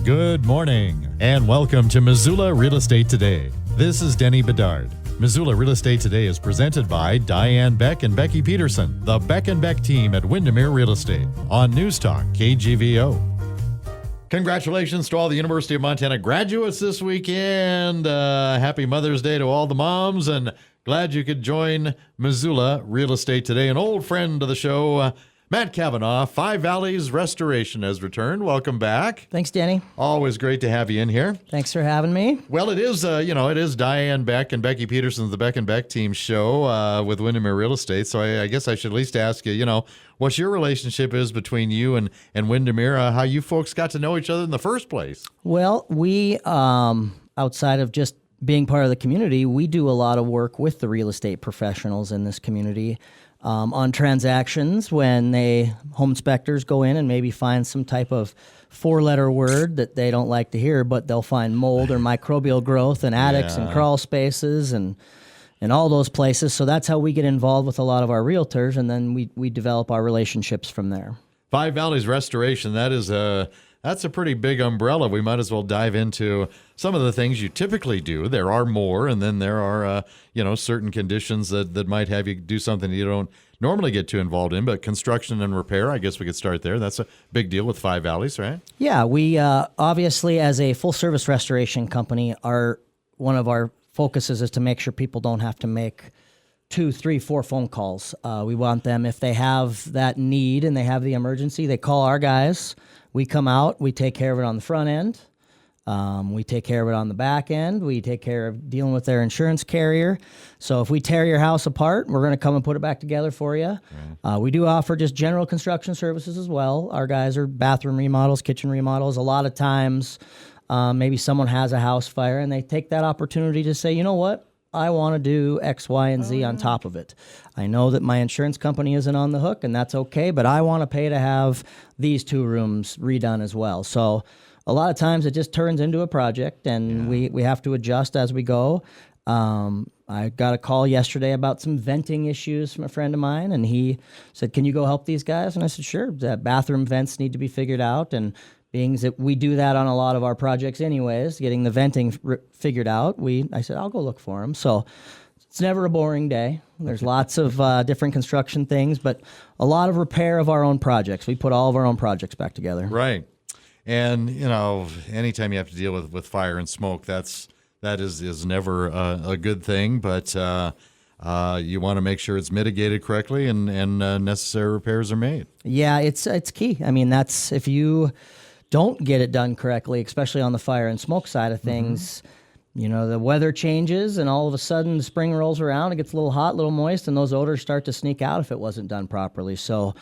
Good morning, and welcome to Missoula Real Estate Today. This is Denny Bedard. Missoula Real Estate Today is presented by Diane Beck and Becky Peterson, the Beck and Beck team at Windermere Real Estate, on News Talk KGVO. Congratulations to all the University of Montana graduates this weekend. Happy Mother's Day to all the moms, and glad you could join Missoula Real Estate Today. An old friend of the show, Matt Kavanaugh, Five Valleys Restoration, has returned. Welcome back. Thanks, Danny. Always great to have you in here. Thanks for having me. Well, it is, it is Diane Beck and Becky Peterson's The Beck and Beck Team show with Windermere Real Estate. So I guess I should at least ask you, what your relationship is between you and Windermere, how you folks got to know each other in the first place. Well, we, outside of just being part of the community, we do a lot of work with the real estate professionals in this community. On transactions when home inspectors go in and maybe find some type of four-letter word that they don't like to hear, but they'll find mold or microbial growth in attics and crawl spaces and all those places. So that's how we get involved with a lot of our realtors, and then we develop our relationships from there. Five Valleys Restoration, that's a pretty big umbrella. We might as well dive into some of the things you typically do. There are more, and then there are, certain conditions that might have you do something you don't normally get too involved in. But construction and repair, I guess we could start there. That's a big deal with Five Valleys, right? Yeah, we obviously, as a full-service restoration company, one of our focuses is to make sure people don't have to make 2, 3, 4 phone calls. We want them, if they have that need and they have the emergency, they call our guys. We come out, we take care of it on the front end. We take care of it on the back end. We take care of dealing with their insurance carrier. So if we tear your house apart, we're going to come and put it back together for you. Right. We do offer just general construction services as well. Our guys are bathroom remodels, kitchen remodels. A lot of times, maybe someone has a house fire and they take that opportunity to say, you know what? I want to do X, Y, and Z on top of it. I know that my insurance company isn't on the hook, and that's okay, but I want to pay to have these 2 rooms redone as well. So a lot of times it just turns into a project, and we have to adjust as we go. I got a call yesterday about some venting issues from a friend of mine, and he said, can you go help these guys? And I said, sure. The bathroom vents need to be figured out, and being that we do that on a lot of our projects anyways, getting the venting figured out, I said, I'll go look for them. So it's never a boring day. There's lots of different construction things, but a lot of repair of our own projects. We put all of our own projects back together. Right. And, anytime you have to deal with fire and smoke, that is never a good thing, but you want to make sure it's mitigated correctly and necessary repairs are made. Yeah, it's key. I mean, that's if you don't get it done correctly, especially on the fire and smoke side of things, the weather changes and all of a sudden the spring rolls around, it gets a little hot, a little moist, and those odors start to sneak out if it wasn't done properly. So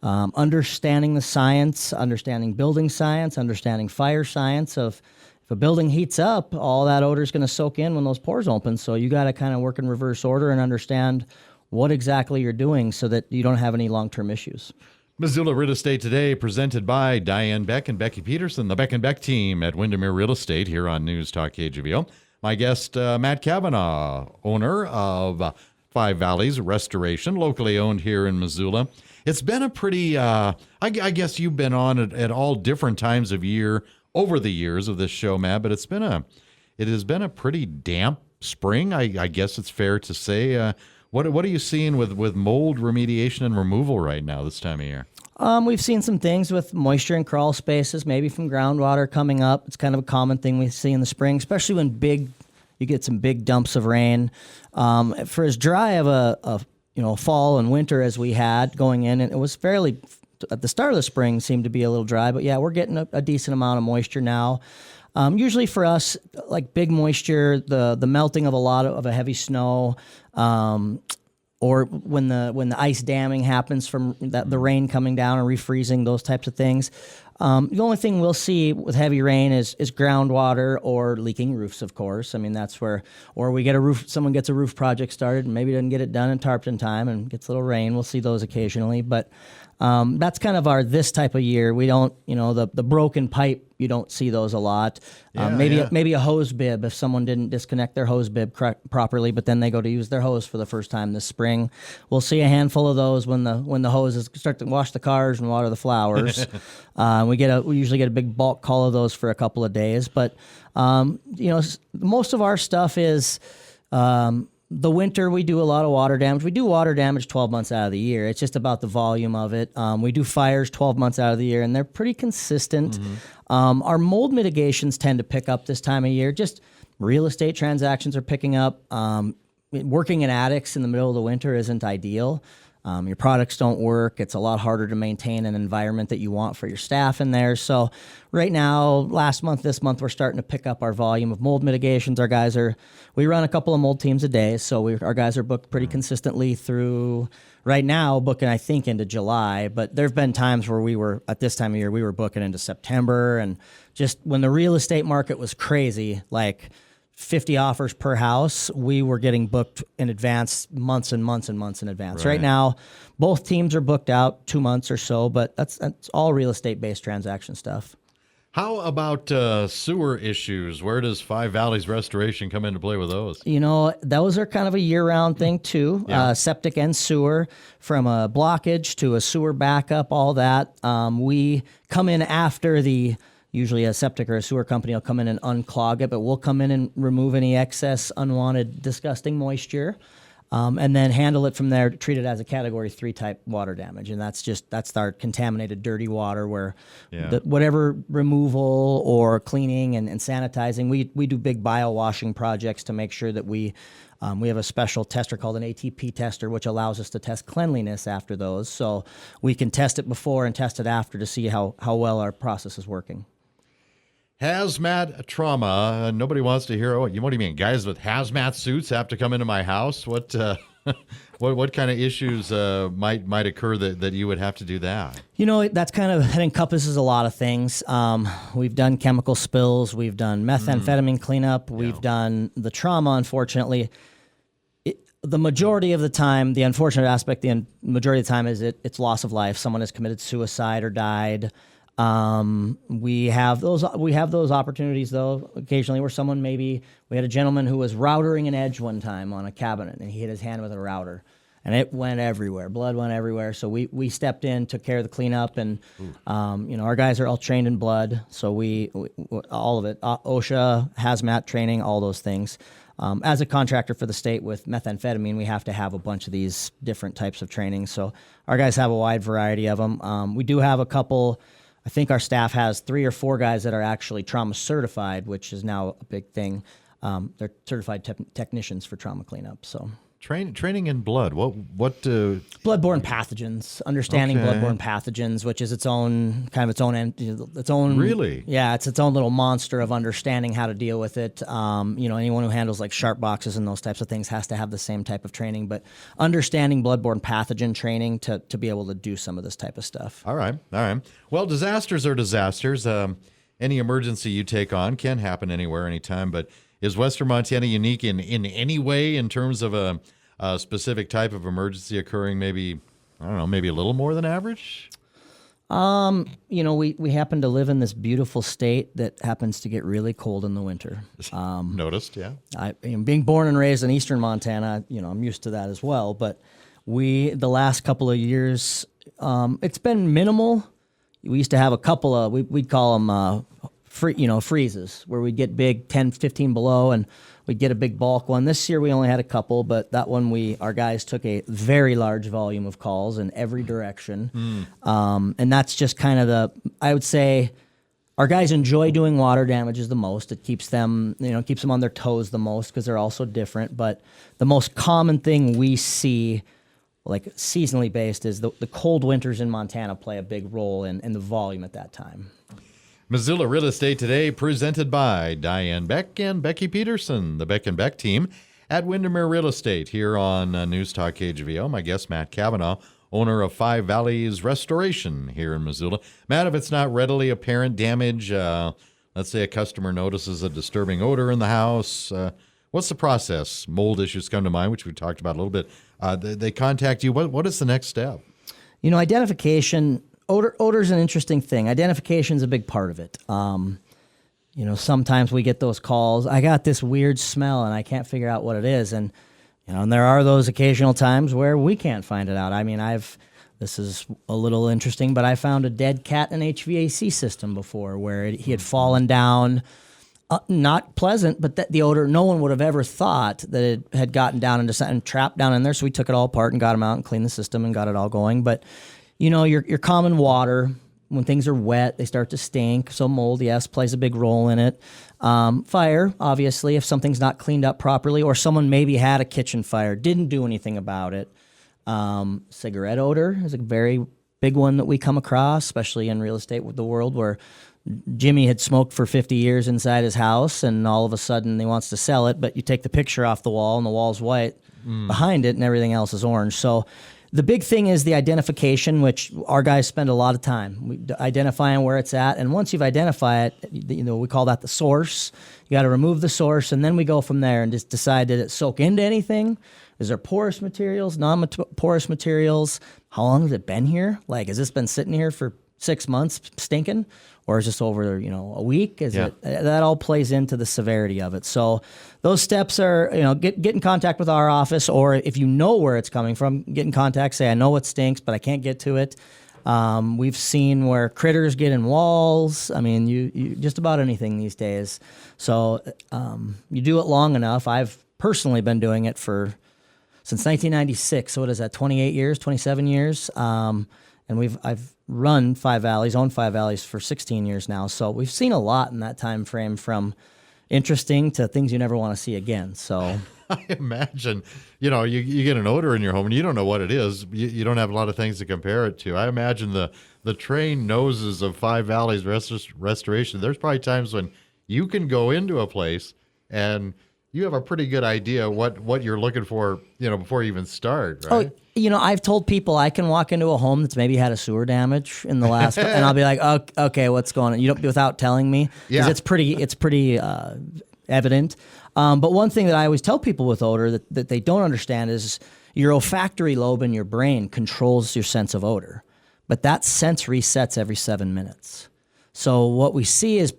understanding the science, understanding building science, understanding fire science of if a building heats up, all that odor is going to soak in when those pores open. So you got to kind of work in reverse order and understand what exactly you're doing so that you don't have any long-term issues. Missoula Real Estate Today, presented by Diane Beck and Becky Peterson, the Beck and Beck team at Windermere Real Estate here on News Talk KGVO. My guest, Matt Kavanaugh, owner of Five Valleys Restoration, locally owned here in Missoula. It's been a pretty, I guess you've been on at all different times of year over the years of this show, Matt, but it has been a pretty damp spring, I guess it's fair to say. What are you seeing with mold remediation and removal right now this time of year? We've seen some things with moisture in crawl spaces, maybe from groundwater coming up. It's kind of a common thing we see in the spring, especially when you get some big dumps of rain. For as dry of a fall and winter as we had going in, and it was fairly at the start of the spring seemed to be a little dry, but yeah, we're getting a decent amount of moisture now. Usually for us, like big moisture, the melting of a heavy snow, or when the ice damming happens from the rain coming down and refreezing, those types of things. The only thing we'll see with heavy rain is groundwater or leaking roofs, of course. I mean, that's where, or we get someone gets a roof project started and maybe doesn't get it done and tarped in time and gets a little rain. We'll see those occasionally, but That's kind of our this type of year. We don't, the broken pipe, you don't see those a lot. Maybe a hose bib if someone didn't disconnect their hose bib properly, but then they go to use their hose for the first time this spring. We'll see a handful of those when the hoses start to wash the cars and water the flowers. We usually get a big bulk call of those for a couple of days, but most of our stuff is. The winter, we do a lot of water damage. We do water damage 12 months out of the year. It's just about the volume of it. We do fires 12 months out of the year, and they're pretty consistent. Our mold mitigations tend to pick up this time of year. Just real estate transactions are picking up. Working in attics in the middle of the winter isn't ideal. Your products don't work. It's a lot harder to maintain an environment that you want for your staff in there. So right now, this month, we're starting to pick up our volume of mold mitigations. We run a couple of mold teams a day, so our guys are booked pretty consistently through right now, booking, I think, into July. But there have been times where at this time of year, we were booking into September. And just when the real estate market was crazy, like 50 offers per house, we were getting booked in advance, months and months and months in advance. Right now, both teams are booked out 2 months or so, but that's all real estate-based transaction stuff. How about sewer issues? Where does Five Valleys Restoration come into play with those? Those are kind of a year-round thing, too. Yeah. Septic and sewer, from a blockage to a sewer backup, all that. We come in after usually a septic or a sewer company will come in and unclog it, but we'll come in and remove any excess, unwanted, disgusting moisture, and then handle it from there, treat it as a Category 3 type water damage. And that's our contaminated, dirty water where whatever removal or cleaning and sanitizing, we do big bio-washing projects to make sure that we have a special tester called an ATP tester, which allows us to test cleanliness after those. So we can test it before and test it after to see how well our process is working. Hazmat trauma. Nobody wants to hear. What do you mean? Guys with hazmat suits have to come into my house? What kind of issues might occur that you would have to do that? That encompasses a lot of things. We've done chemical spills. We've done methamphetamine cleanup. We've done the trauma. Unfortunately, the majority of the time, the unfortunate aspect, the majority of the time is it's loss of life. Someone has committed suicide or died. We have those opportunities though, occasionally where we had a gentleman who was routering an edge one time on a cabinet and he hit his hand with a router and it went everywhere. Blood went everywhere. So we stepped in, took care of the cleanup and, our guys are all trained in blood. So we all of it, OSHA, hazmat training, all those things. As a contractor for the state with methamphetamine, we have to have a bunch of these different types of training. So our guys have a wide variety of them. We do have a couple. I think our staff has 3 or 4 guys that are actually trauma certified, which is now a big thing. They're certified technicians for trauma cleanup. So training in blood. What? Bloodborne pathogens. Understanding bloodborne pathogens, which is its own. Really? Yeah, it's its own little monster of understanding how to deal with it. Anyone who handles like sharp boxes and those types of things has to have the same type of training. But understanding bloodborne pathogen training to be able to do some of this type of stuff. All right. Well, disasters are disasters. Any emergency you take on can happen anywhere, anytime. But is Western Montana unique in any way in terms of a specific type of emergency occurring? Maybe a little more than average. We happen to live in this beautiful state that happens to get really cold in the winter. Noticed, yeah. Being born and raised in eastern Montana, I'm used to that as well. But the last couple of years, it's been minimal. We used to have a couple of, we'd call them freezes, where we'd get big 10, 15 below, and we'd get a big bulk one. This year we only had a couple, but that one our guys took a very large volume of calls in every direction. And that's just kind of I would say our guys enjoy doing water damages the most. It keeps them on their toes the most because they're also different. But the most common thing we see, like seasonally based, is the cold winters in Montana play a big role in the volume at that time. Missoula Real Estate Today, presented by Diane Beck and Becky Peterson, the Beck and Beck team at Windermere Real Estate here on News Talk KGVO. My guest, Matt Cavanaugh, owner of Five Valleys Restoration here in Missoula. Matt, if it's not readily apparent damage, let's say a customer notices a disturbing odor in the house, what's the process? Mold issues come to mind, which we talked about a little bit. They contact you. What is the next step? Identification, odor is an interesting thing. Identification is a big part of it. Sometimes we get those calls. I got this weird smell and I can't figure out what it is. And there are those occasional times where we can't find it out. I mean, this is a little interesting, but I found a dead cat in an HVAC system before where he had fallen down. Not pleasant, but the odor, no one would have ever thought that it had gotten down into something, trapped down in there. So we took it all apart and got him out and cleaned the system and got it all going. But, your common water, when things are wet, they start to stink. So mold, yes, plays a big role in it. Fire, obviously, if something's not cleaned up properly, or someone maybe had a kitchen fire, didn't do anything about it. Cigarette odor is a very big one that we come across, especially in real estate with the world where Jimmy had smoked for 50 years inside his house, and all of a sudden he wants to sell it, but you take the picture off the wall, and the wall's white behind it, and everything else is orange. So the big thing is the identification, which our guys spend a lot of time identifying where it's at. And once you've identified it, we call that the source. You got to remove the source, and then we go from there and just decide, did it soak into anything? Is there porous materials, non-porous materials? How long has it been here? Like, has this been sitting here for 6 months stinking? Or is this over, a week? That all plays into the severity of it. So those steps are, get in contact with our office, or if you know where it's coming from, get in contact, say, I know it stinks, but I can't get to it. We've seen where critters get in walls. I mean, you just about anything these days. So you do it long enough. I've personally been doing it since 1996. So what is that, 28 years, 27 years? And I've run Five Valleys, owned Five Valleys for 16 years now. So we've seen a lot in that time frame, from interesting to things you never want to see again. So I imagine, you get an odor in your home and you don't know what it is. You don't have a lot of things to compare it to. I imagine the trained noses of Five Valleys Restoration. There's probably times when you can go into a place and you have a pretty good idea what you're looking for, before you even start, right? Oh, I've told people I can walk into a home that's maybe had a sewer damage in the last, and I'll be like, oh, okay, what's going on? Without telling me, because it's pretty evident. But one thing that I always tell people with odor that they don't understand is your olfactory lobe in your brain controls your sense of odor, but that sense resets every 7 minutes. So what we see is,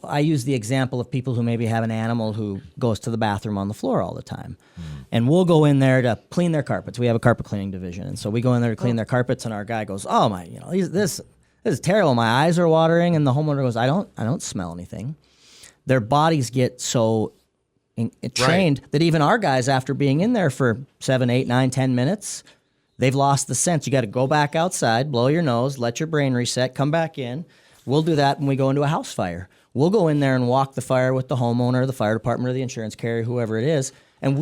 I use the example of people who maybe have an animal who goes to the bathroom on the floor all the time. And we'll go in there to clean their carpets. We have a carpet cleaning division. And so we go in there to clean their carpets, and our guy goes, oh my, this is terrible. My eyes are watering. And the homeowner goes, I don't smell anything. Their bodies get so trained that even our guys, after being in there for 7, 8, 9, 10 minutes, they've lost the sense. You got to go back outside, blow your nose, let your brain reset, come back in. We'll do that when we go into a house fire. We'll go in there and walk the fire with the homeowner, the fire department, or the insurance carrier, whoever it is. And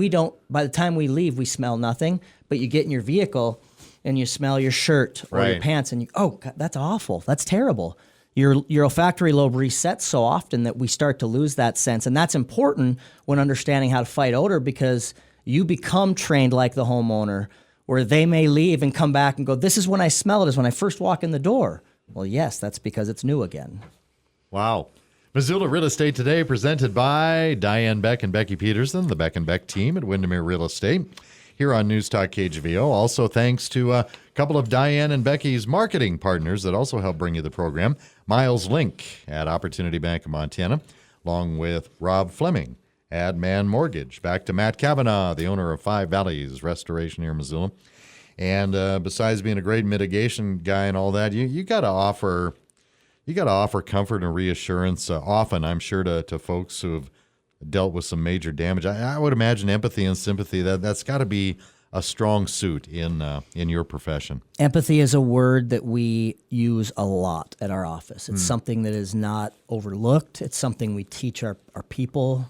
by the time we leave, we smell nothing. But you get in your vehicle and you smell your shirt or your pants, and God, that's awful. That's terrible. Your olfactory lobe resets so often that we start to lose that sense. And that's important when understanding how to fight odor, because you become trained like the homeowner, where they may leave and come back and go, this is when I smell it, is when I first walk in the door. Well, yes, that's because it's new again. Wow. Missoula Real Estate Today, presented by Diane Beck and Becky Peterson, the Beck and Beck team at Windermere Real Estate, here on News Talk KGVO. Also, thanks to a couple of Diane and Becky's marketing partners that also help bring you the program. Miles Link at Opportunity Bank of Montana, along with Rob Fleming at Man Mortgage. Back to Matt Kavanaugh, the owner of Five Valleys Restoration here in Missoula. And besides being a great mitigation guy and all that, you got to offer comfort and reassurance often, I'm sure, to folks who have dealt with some major damage. I would imagine empathy and sympathy, that's got to be a strong suit in your profession. Empathy is a word that we use a lot at our office. It's something that is not overlooked. It's something we teach our people.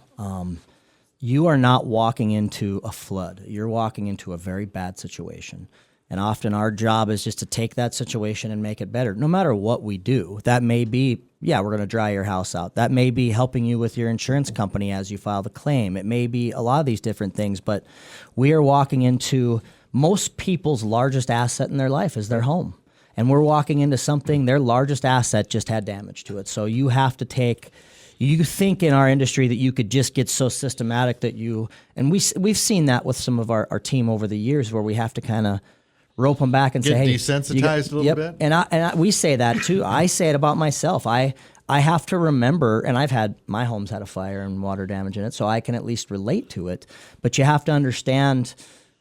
You are not walking into a flood. You're walking into a very bad situation. And often our job is just to take that situation and make it better, no matter what we do. That may be, we're going to dry your house out. That may be helping you with your insurance company as you file the claim. It may be a lot of these different things, but we are walking into most people's largest asset in their life is their home. And we're walking into something, their largest asset just had damage to it. So you have to you think in our industry that you could just get so systematic that we've seen that with some of our team over the years, where we have to kind of rope them back and Get say, hey, desensitized a little bit. And we say that too. I say it about myself. I have to remember, and my home's had a fire and water damage in it, so I can at least relate to it. But you have to understand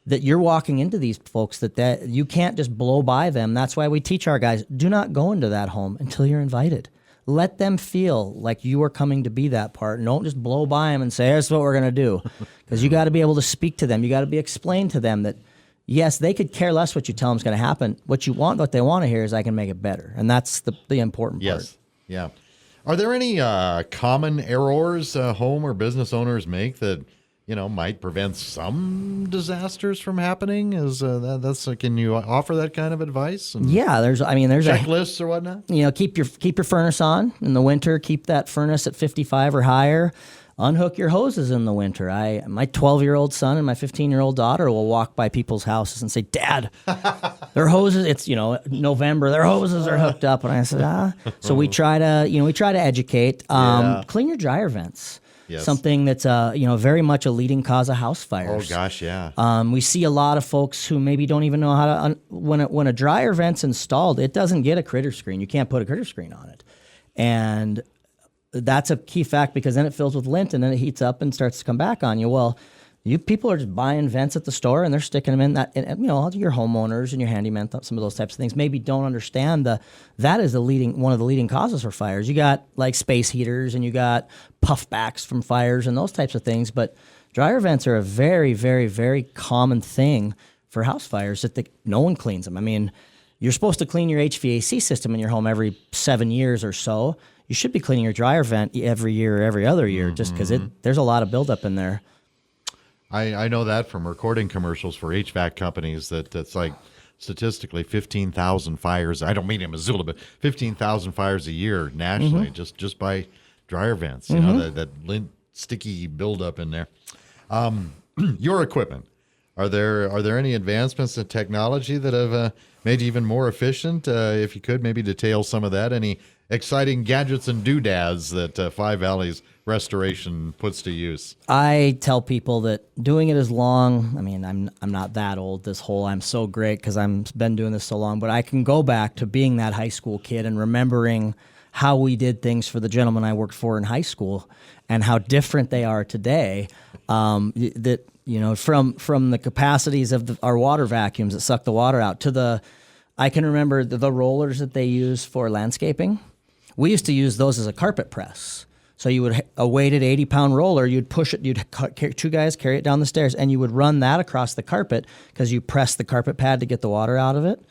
that you're walking into these folks that you can't just blow by them. That's why we teach our guys, do not go into that home until you're invited. Let them feel like you are coming to be that part. And don't just blow by them and say, here's what we're going to do. Because you got to be able to speak to them. You got to be explained to them that, yes, they could care less what you tell them is going to happen. What they want to hear is I can make it better. And that's the important part. Yes. Yeah. Are there any common errors home or business owners make that, might prevent some disasters from happening? Can you offer that kind of advice? Yeah, there's checklists or whatnot. Keep your furnace on in the winter. Keep that furnace at 55 or higher. Unhook your hoses in the winter. My 12-year-old son and my 15-year-old daughter will walk by people's houses and say, "Dad, their hoses." It's November. Their hoses are hooked up, and I said, So we try to educate. Clean your dryer vents. Yes. Something that's very much a leading cause of house fires. Oh gosh, yeah. We see a lot of folks who maybe don't even know how to when a dryer vent's installed, it doesn't get a critter screen. You can't put a critter screen on it, and that's a key fact because then it fills with lint and then it heats up and starts to come back on you. Well, you people are just buying vents at the store and they're sticking them in that. And, your homeowners and your handyman, some of those types of things maybe don't understand that is one of the leading causes for fires. You got like space heaters and you got puffbacks from fires and those types of things. But dryer vents are a very, very, very common thing for house fires that no one cleans them. I mean, you're supposed to clean your HVAC system in your home every 7 years or so. You should be cleaning your dryer vent every year or every other year just because there's a lot of buildup in there. I know that from recording commercials for HVAC companies that's like statistically 15,000 fires. I don't mean in Missoula, but 15,000 fires a year nationally just by dryer vents. That lint sticky buildup in there. Your equipment. Are there any advancements in technology that have made you even more efficient? If you could maybe detail some of that. Any exciting gadgets and doodads that Five Valleys Restoration puts to use? I tell people that doing it as long, I'm not that old. I'm so great because I've been doing this so long, but I can go back to being that high school kid and remembering how we did things for the gentleman I worked for in high school and how different they are today. From the capacities of our water vacuums that suck the water out to I can remember the rollers that they use for landscaping. We used to use those as a carpet press. So you would a weighted 80-pound roller, you'd push it, two guys carry it down the stairs, and you would run that across the carpet because you press the carpet pad to get the water out of it.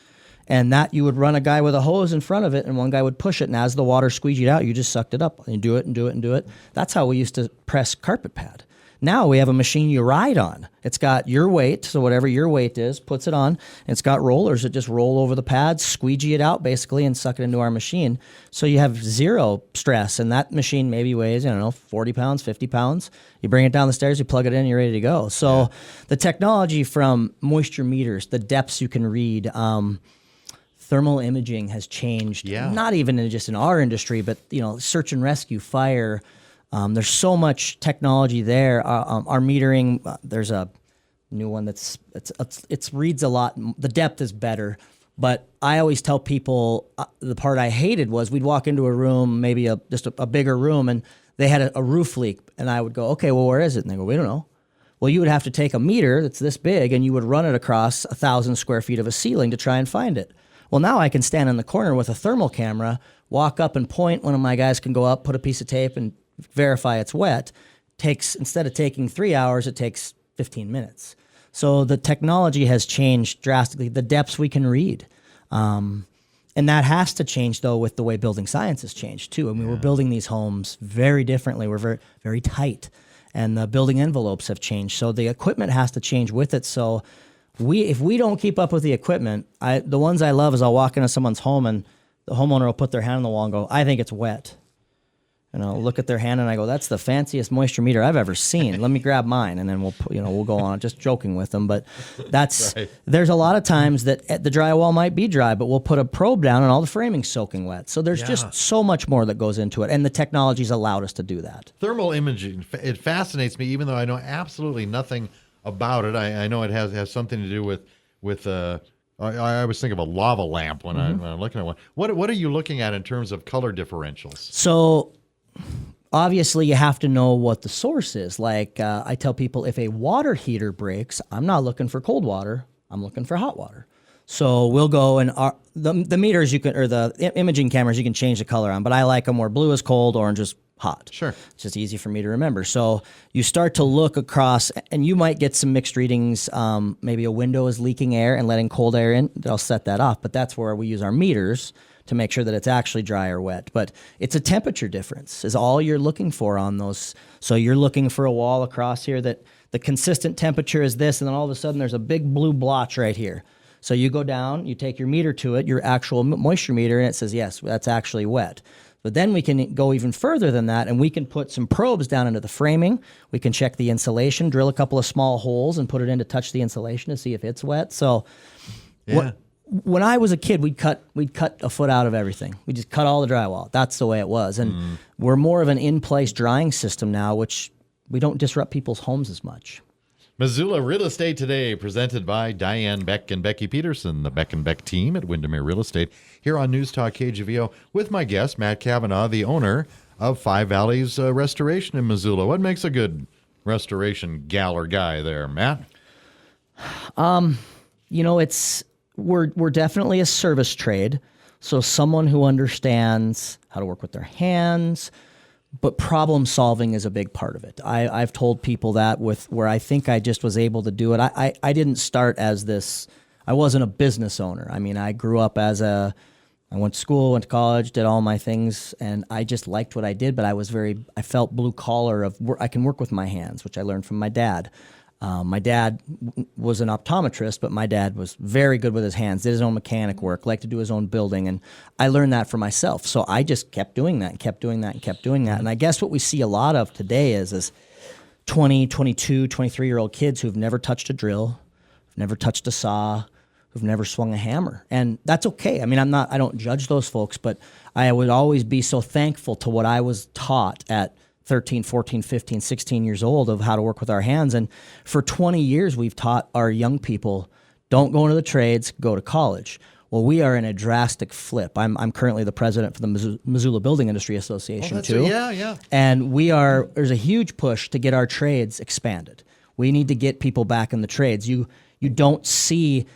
And that you would run a guy with a hose in front of it, and one guy would push it, and as the water squeegeed out, you just sucked it up. And you do it and do it and do it. That's how we used to press carpet pad. Now we have a machine you ride on. It's got your weight, so whatever your weight is, puts it on. It's got rollers that just roll over the pads, squeegee it out basically, and suck it into our machine. So you have zero stress, and that machine maybe weighs, 40 pounds, 50 pounds. You bring it down the stairs, you plug it in, you're ready to go. So the technology from moisture meters, the depths you can read, thermal imaging has changed, not even just in our industry, but search and rescue, fire. There's so much technology there. Our metering, there's a new one it reads a lot. The depth is better, but I always tell people the part I hated was we'd walk into a room, maybe just a bigger room, and they had a roof leak, and I would go, okay, well, where is it? And they go, we don't know. Well, you would have to take a meter that's this big, and you would run it across 1,000 square feet of a ceiling to try and find it. Well, now I can stand in the corner with a thermal camera, walk up and point. One of my guys can go up, put a piece of tape, and verify it's wet. Instead of taking 3 hours, it takes 15 minutes. So the technology has changed drastically. The depths we can read. And that has to change, though, with the way building science has changed, too. We're building these homes very differently. We're very, very tight. And the building envelopes have changed. So the equipment has to change with it. So if we don't keep up with the equipment, the ones I love is I'll walk into someone's home and the homeowner will put their hand on the wall and go, I think it's wet. And I'll look at their hand and I go, that's the fanciest moisture meter I've ever seen. Let me grab mine. And then we'll go on, just joking with them. But there's a lot of times that the drywall might be dry, but we'll put a probe down and all the framing's soaking wet. So there's just so much more that goes into it. And the technology's allowed us to do that. Thermal imaging, it fascinates me, even though I know absolutely nothing about it. I know it has something to do with I always think of a lava lamp when I'm looking at one. What are you looking at in terms of color differentials? So obviously you have to know what the source is. Like I tell people, if a water heater breaks, I'm not looking for cold water. I'm looking for hot water. So we'll go and the meters you can, or the imaging cameras, you can change the color on, but I like them where blue is cold, orange is hot. Sure. It's just easy for me to remember. So you start to look across, and you might get some mixed readings. Maybe a window is leaking air and letting cold air in. They'll set that off, but that's where we use our meters to make sure that it's actually dry or wet. But it's a temperature difference is all you're looking for on those. So you're looking for a wall across here that the consistent temperature is this, and then all of a sudden there's a big blue blotch right here. So you go down, you take your meter to it, your actual moisture meter, and it says, yes, that's actually wet. But then we can go even further than that, and we can put some probes down into the framing. We can check the insulation, drill a couple of small holes, and put it in to touch the insulation to see if it's wet. So when I was a kid, we'd cut a foot out of everything. We just cut all the drywall. That's the way it was. And we're more of an in-place drying system now, which we don't disrupt people's homes as much. Missoula Real Estate Today, presented by Diane Beck and Becky Peterson, the Beck and Beck team at Windermere Real Estate, here on News Talk KGVO, with my guest, Matt Kavanaugh, the owner of Five Valleys Restoration in Missoula. What makes a good restoration gal or guy there, Matt? You know, we're definitely a service trade, so someone who understands how to work with their hands, but problem solving is a big part of it. I've told people that where I think I just was able to do it. I didn't start as this. I wasn't a business owner. I mean, I grew up I went to school, went to college, did all my things, and I just liked what I did. But I felt blue collar I can work with my hands, which I learned from my dad. My dad was an optometrist, but my dad was very good with his hands, did his own mechanic work, liked to do his own building, and I learned that for myself. So I just kept doing that and kept doing that and kept doing that. And I guess what we see a lot of today is 20, 22, 23-year-old kids who've never touched a drill, who've never touched a saw, who've never swung a hammer. And that's okay. I mean, I don't judge those folks, but I would always be so thankful to what I was taught at 13, 14, 15, 16 years old of how to work with our hands. And for 20 years, we've taught our young people, don't go into the trades, go to college. Well, we are in a drastic flip. I'm currently the president for the Missoula Building Industry Association, too. Yeah. And there's a huge push to get our trades expanded. We need to get people back in the trades. You don't see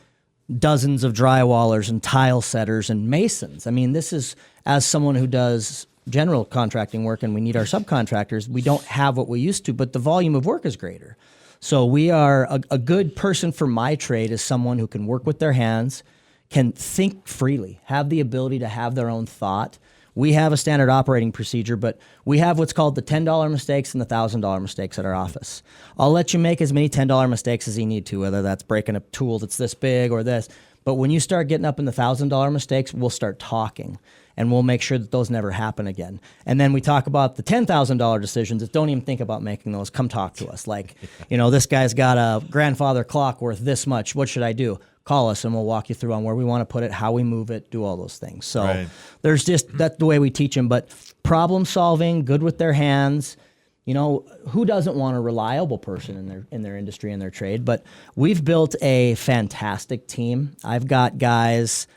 dozens of drywallers and tile setters and masons. I mean, this is, as someone who does general contracting work and we need our subcontractors, we don't have what we used to, but the volume of work is greater. So we are a good person for my trade is someone who can work with their hands, can think freely, have the ability to have their own thought. We have a standard operating procedure, but we have what's called the $10 mistakes and the $1,000 mistakes at our office. I'll let you make as many $10 mistakes as you need to, whether that's breaking a tool that's this big or this. But when you start getting up in the $1,000 mistakes, we'll start talking, and we'll make sure that those never happen again. And then we talk about the $10,000 decisions that don't even think about making those. Come talk to us. Like, this guy's got a grandfather clock worth this much. What should I do? Call us, and we'll walk you through on where we want to put it, how we move it, do all those things. So There's just, that's the way we teach them. But problem solving, good with their hands. Who doesn't want a reliable person in their industry and their trade? But we've built a fantastic team. I've got guys,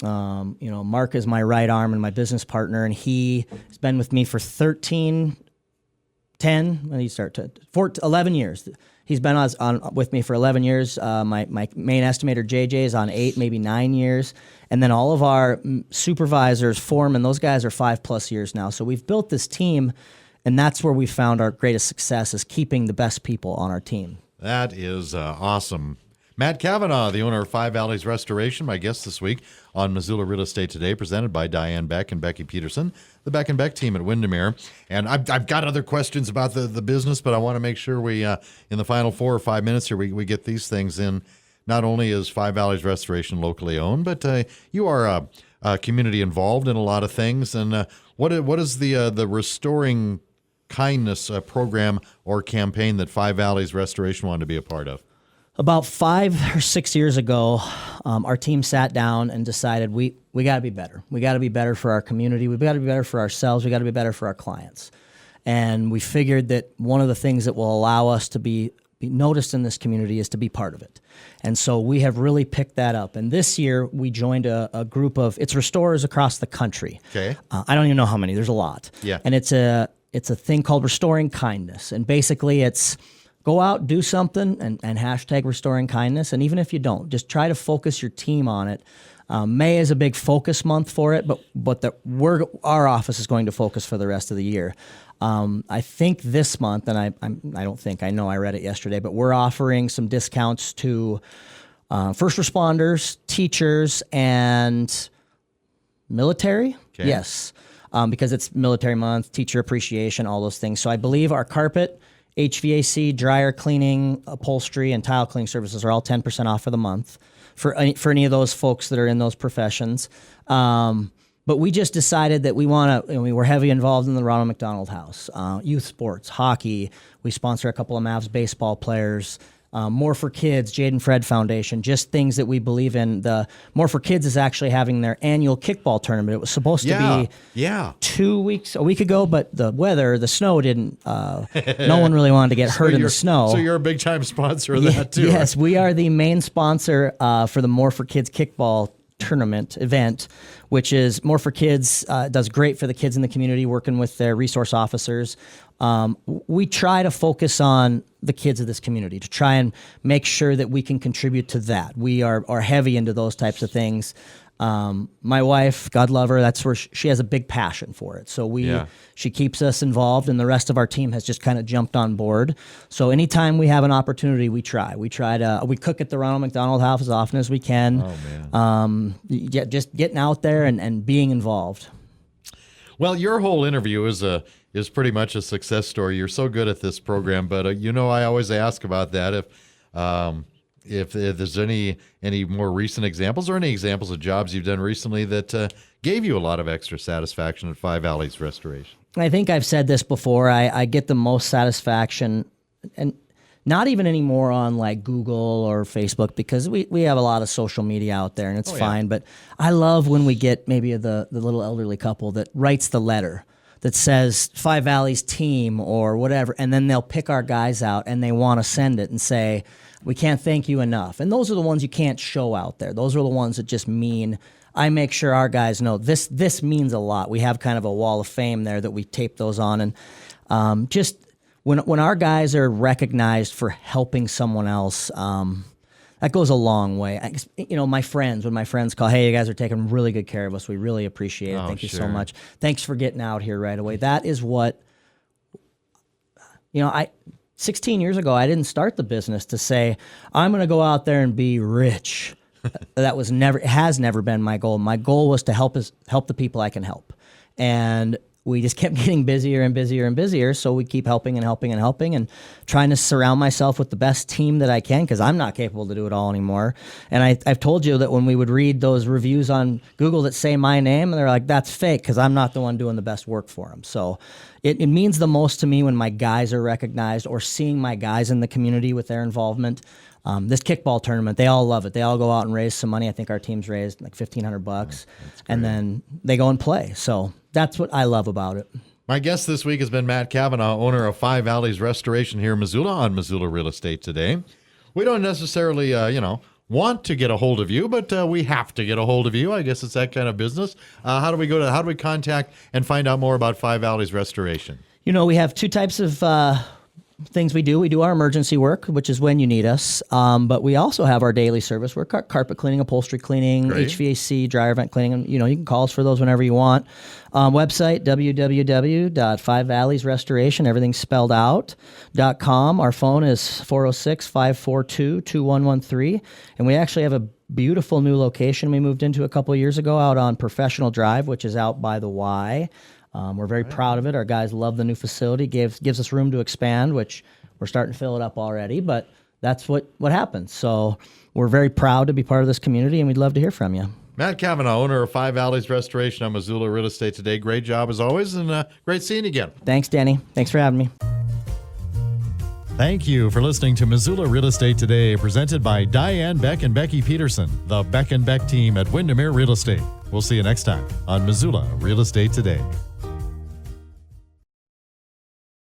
Mark is my right arm and my business partner, and he has been with me for 11 years. He's been with me for 11 years. My main estimator, JJ, is on 8, maybe 9 years. And then all of our supervisors, foremen, those guys are 5+ years now. So we've built this team. And that's where we found our greatest success is keeping the best people on our team. That is awesome. Matt Kavanaugh, the owner of Five Valleys Restoration, my guest this week on Missoula Real Estate Today, presented by Diane Beck and Becky Peterson, the Beck and Beck team at Windermere. And I've got other questions about the business, but I want to make sure we, in the final 4 or 5 minutes here, we get these things in. Not only is Five Valleys Restoration locally owned, but you are community involved in a lot of things. And what is the Restoring Kindness program or campaign that Five Valleys Restoration wanted to be a part of? About 5 or 6 years ago, our team sat down and decided we got to be better. We got to be better for our community. We've got to be better for ourselves. We got to be better for our clients. And we figured that one of the things that will allow us to be be noticed in this community is to be part of it. And so we have really picked that up. And this year we joined a group of, it's restorers across the country. Okay. I don't even know how many. There's a lot. Yeah. And it's a thing called Restoring Kindness. And basically it's go out, do something, and hashtag Restoring Kindness. And even if you don't, just try to focus your team on it. May is a big focus month for it, but our office is going to focus for the rest of the year. I think this month, and I don't think, I know I read it yesterday, but we're offering some discounts to first responders, teachers, and military. Okay. Yes, because it's military month, teacher appreciation, all those things. So I believe our carpet, HVAC, dryer cleaning, upholstery, and tile cleaning services are all 10% off for the month for any of those folks that are in those professions. But we just decided that we want to, we were heavy involved in the Ronald McDonald House, youth sports, hockey. We sponsor a couple of Mavs baseball players, More for Kids, Jade and Fred Foundation, just things that we believe in. The More for Kids is actually having their annual kickball tournament. It was supposed to be 2 weeks, a week ago, but the snow didn't, no one really wanted to get hurt in the snow. So you're a big time sponsor of that too. Yes, we are the main sponsor for the More for Kids kickball tournament event, which is More for Kids, does great for the kids in the community, working with their resource officers. We try to focus on the kids of this community to try and make sure that we can contribute to that. We are heavy into those types of things. My wife, God love her, that's where she has a big passion for it. So she keeps us involved, and the rest of our team has just kind of jumped on board. So anytime we have an opportunity, we try. We cook at the Ronald McDonald House as often as we can. Oh, man. Just getting out there and being involved. Well, your whole interview is pretty much a success story. You're so good at this program, but I always ask about that if there's any more recent examples or any examples of jobs you've done recently that gave you a lot of extra satisfaction at Five Valleys Restoration. I think I've said this before. I get the most satisfaction, and not even anymore on like Google or Facebook, because we have a lot of social media out there and it's fine. But I love when we get maybe the little elderly couple that writes the letter that says Five Valleys team or whatever, and then they'll pick our guys out and they want to send it and say, we can't thank you enough. And those are the ones you can't show out there. Those are the ones that just mean, I make sure our guys know this means a lot. We have kind of a wall of fame there that we tape those on. And just when our guys are recognized for helping someone else, that goes a long way. When my friends call, hey, you guys are taking really good care of us. We really appreciate it. Thank you so much. Thanks for getting out here right away. That is what, 16 years ago, I didn't start the business to say, I'm going to go out there and be rich. That has never been my goal. My goal was to help the people I can help. And we just kept getting busier and busier and busier. So we keep helping and helping and helping and trying to surround myself with the best team that I can, because I'm not capable to do it all anymore. And I've told you that when we would read those reviews on Google that say my name, and they're like, that's fake, because I'm not the one doing the best work for them. So it means the most to me when my guys are recognized, or seeing my guys in the community with their involvement. This kickball tournament, they all love it. They all go out and raise some money. I think our team's raised like $1,500, and then they go and play. So that's what I love about it. My guest this week has been Matt Kavanaugh, owner of Five Valleys Restoration here in Missoula on Missoula Real Estate Today. We don't necessarily, want to get a hold of you, but we have to get a hold of you. I guess it's that kind of business. How do we contact and find out more about Five Valleys Restoration? We have two types of things we do. We do our emergency work, which is when you need us. But we also have our daily service. We're carpet cleaning, upholstery cleaning, Great. HVAC, dryer vent cleaning. And, you can call us for those whenever you want. Website, www.5valleysrestoration, everything's spelled out, .com. Our phone is 406-542-2113. And we actually have a beautiful new location we moved into a couple of years ago out on Professional Drive, which is out by the Y. We're very proud of it. Our guys love the new facility. Gives us room to expand, which we're starting to fill it up already. But that's what happens. So we're very proud to be part of this community, and we'd love to hear from you. Matt Kavanaugh, owner of Five Valleys Restoration on Missoula Real Estate Today. Great job as always, and great seeing you again. Thanks, Danny. Thanks for having me. Thank you for listening to Missoula Real Estate Today, presented by Diane Beck and Becky Peterson, the Beck and Beck team at Windermere Real Estate. We'll see you next time on Missoula Real Estate Today.